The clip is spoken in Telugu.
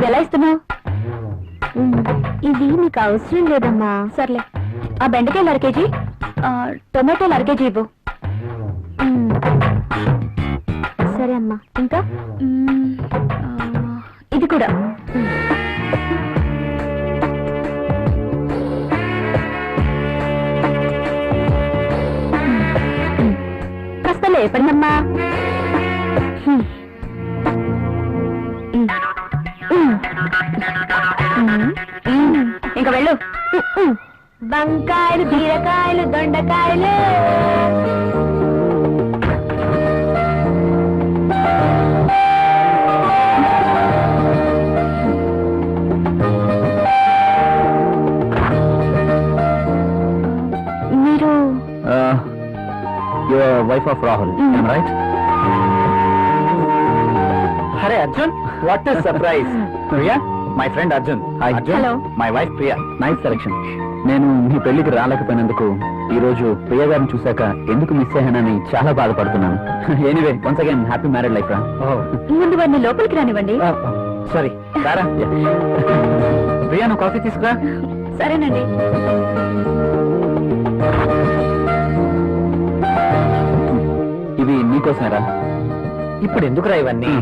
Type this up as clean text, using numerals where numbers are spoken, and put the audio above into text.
ఇది ఎలా ఇస్తున్నావు? ఇది నీకు అవసరం లేదమ్మా. సర్లే, ఆ బెండకాయలు 1/2 కేజీ, టొమాటోలు 1/2 కేజీ ఇవ్వు. సరే అమ్మా. ఇంకా ఇది కూడా. కాస్త లేపండమ్మా. ఇంకా వెళ్ళు. వంకాయలు, బీరకాయలు, దొండకాయలు. మీరు your wife of Rahul, right? అరే Arjun, what is surprise. Priya, my friend Arjun. Hi Arjun. Hello. My wife Priya. Nice selection. నేను మీ పెళ్లికి రాలేకపోయినందుకు ఈ రోజు ప్రియ గారిని చూశాక ఎందుకు మిస్ అయ్యానని చాలా బాధపడుతున్నాను. Anyway, once again happy married life రా. ముందు వారిని లోపలికి రానివ్వండి. సారీ, రారా. ప్రియా, నువ్వు కాఫీ తీసుకురా. సరేనండి. ఇవి నీకోసమేరా. ఇప్పుడు ఎందుకురా ఇవన్నీ?